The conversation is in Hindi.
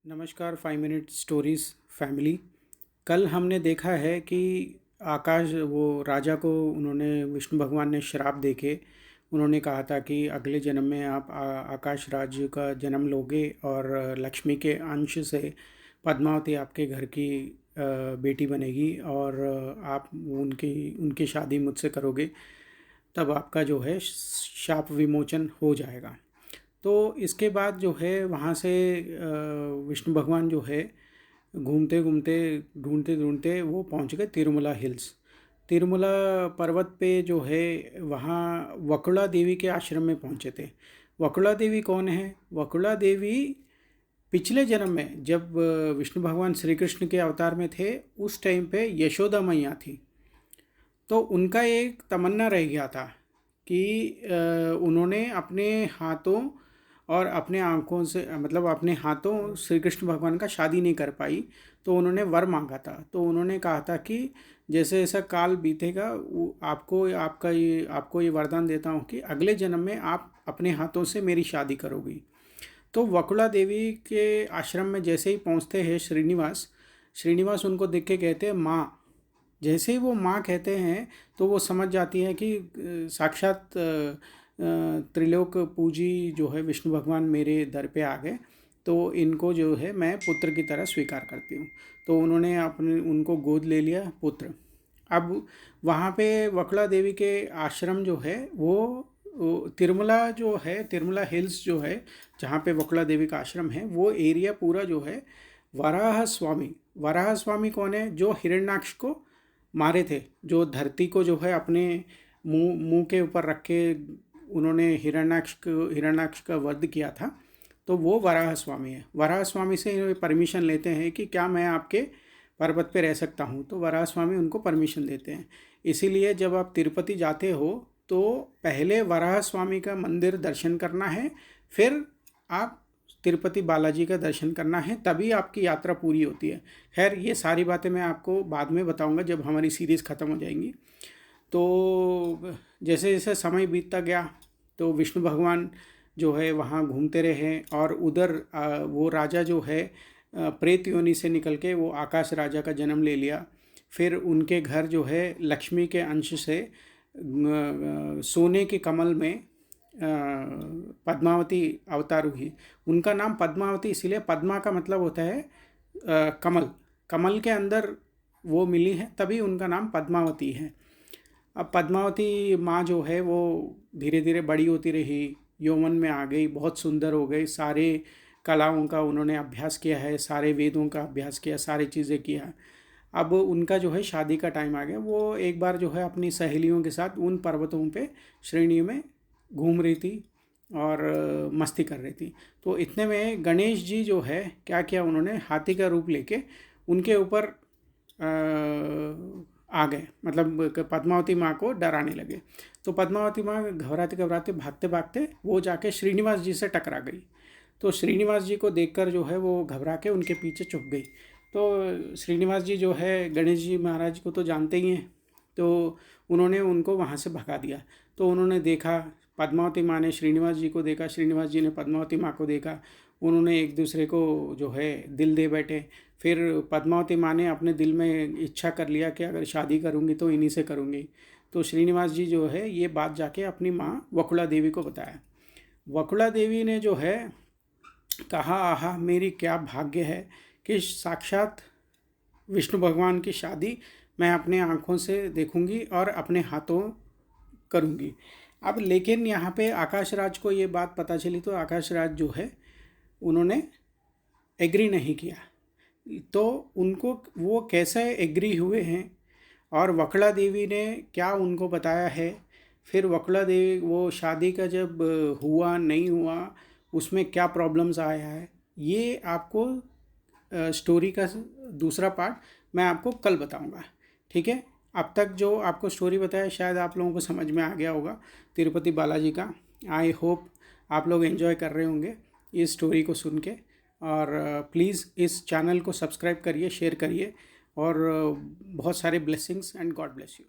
नमस्कार 5 मिनट स्टोरीज़ फैमिली। कल हमने देखा है कि आकाश वो राजा को उन्होंने विष्णु भगवान ने श्राप देके उन्होंने कहा था कि अगले जन्म में आप आकाश राज्य का जन्म लोगे और लक्ष्मी के अंश से पद्मावती आपके घर की बेटी बनेगी और आप उनकी उनकी शादी मुझसे करोगे, तब आपका जो है शाप विमोचन हो जाएगा। तो इसके बाद जो है वहाँ से विष्णु भगवान जो है घूमते घूमते ढूंढते ढूंढते वो पहुँच गए तिरुमला हिल्स। तिरुमला पर्वत पे जो है वहाँ वकुला देवी के आश्रम में पहुँचे थे। वकुला देवी कौन है? वकुला देवी पिछले जन्म में जब विष्णु भगवान श्री कृष्ण के अवतार में थे उस टाइम पे यशोदा मैया थी। तो उनका एक तमन्ना रह गया था कि उन्होंने अपने हाथों और अपने आँखों से मतलब अपने हाथों श्री कृष्ण भगवान का शादी नहीं कर पाई, तो उन्होंने वर मांगा था। तो उन्होंने कहा था कि जैसे जैसा काल बीतेगा आपको ये वरदान देता हूँ कि अगले जन्म में आप अपने हाथों से मेरी शादी करोगी। तो वकुला देवी के आश्रम में जैसे ही पहुँचते हैं श्रीनिवास उनको देख के कहते हैं माँ। जैसे ही वो माँ कहते हैं तो वो समझ जाती है कि साक्षात त्रिलोक पूजी जो है विष्णु भगवान मेरे दर पे आ गए, तो इनको जो है मैं पुत्र की तरह स्वीकार करती हूँ। तो उन्होंने उनको गोद ले लिया पुत्र। अब वहाँ पे वकुला देवी के आश्रम जो है वो तिरुमला जो है, तिरुमला हिल्स जो है जहाँ पे वकुला देवी का आश्रम है, वो एरिया पूरा जो है वराह स्वामी कौन है? जो हिरण्याक्ष को मारे थे, जो धरती को जो है अपने मुंह के ऊपर रख के उन्होंने हिरण्याक्ष का वध किया था, तो वो वराह स्वामी है। वराह स्वामी से परमिशन लेते हैं कि क्या मैं आपके पर्वत पे रह सकता हूँ, तो वराह स्वामी उनको परमिशन देते हैं। इसीलिए जब आप तिरुपति जाते हो तो पहले वराह स्वामी का मंदिर दर्शन करना है, फिर आप तिरुपति बालाजी का दर्शन करना है, तभी आपकी यात्रा पूरी होती है। खैर ये सारी बातें मैं आपको बाद में बताऊंगा जब हमारी सीरीज़ ख़त्म हो जाएंगी। तो जैसे जैसे समय बीतता गया तो विष्णु भगवान जो है वहाँ घूमते रहे और उधर वो राजा जो है प्रेत योनि से निकल के वो आकाश राजा का जन्म ले लिया। फिर उनके घर जो है लक्ष्मी के अंश से सोने के कमल में पद्मावती अवतार हुई। उनका नाम पद्मावती इसीलिए, पद्मा का मतलब होता है कमल, कमल के अंदर वो मिली है, तभी उनका नाम पद्मावती है। अब पद्मावती माँ जो है वो धीरे धीरे बड़ी होती रही, यौवन में आ गई, बहुत सुंदर हो गई, सारे कलाओं का उन्होंने अभ्यास किया है, सारे वेदों का अभ्यास किया, सारी चीज़ें किया। अब उनका जो है शादी का टाइम आ गया। वो एक बार जो है अपनी सहेलियों के साथ उन पर्वतों पे श्रेणी में घूम रही थी और मस्ती कर रही थी। तो इतने में गणेश जी जो है क्या किया, उन्होंने हाथी का रूप लेके उनके ऊपर आ गए, मतलब पद्मावती माँ को डराने लगे। तो पद्मावती माँ घबराते घबराते भागते भागते वो जाके श्रीनिवास जी से टकरा गई। तो श्रीनिवास जी को देखकर जो है वो घबरा के उनके पीछे छुप गई। तो श्रीनिवास जी जो है गणेश जी महाराज को तो जानते ही हैं, तो उन्होंने उनको वहाँ से भगा दिया। तो उन्होंने देखा, पद्मावती माँ ने श्रीनिवास जी को देखा, श्रीनिवास जी ने पद्मावती माँ को देखा, उन्होंने एक दूसरे को जो है दिल दे बैठे। फिर पद्मावती माँ ने अपने दिल में इच्छा कर लिया कि अगर शादी करूँगी तो इन्हीं से करूँगी। तो श्रीनिवास जी जो है ये बात जाके अपनी माँ वकुला देवी को बताया। वकुला देवी ने जो है कहा, आहा मेरी क्या भाग्य है कि साक्षात विष्णु भगवान की शादी मैं अपने आँखों से देखूंगी और अपने हाथों करूंगी। अब लेकिन यहाँ पे आकाश राज को ये बात पता चली, तो आकाश राज जो है उन्होंने एग्री नहीं किया। तो उनको वो कैसे एग्री हुए हैं और वकुला देवी ने क्या उनको बताया है, फिर वकुला देवी वो शादी का जब हुआ नहीं हुआ उसमें क्या प्रॉब्लम्स आया है, ये आपको स्टोरी का दूसरा पार्ट मैं आपको कल बताऊंगा। ठीक है, अब तक जो आपको स्टोरी बताया शायद आप लोगों को समझ में आ गया होगा तिरुपति बालाजी का। आई होप आप लोग एंजॉय कर रहे होंगे इस स्टोरी को सुन के। और प्लीज़ इस चैनल को सब्सक्राइब करिए, शेयर करिए और बहुत सारे blessings and God bless you.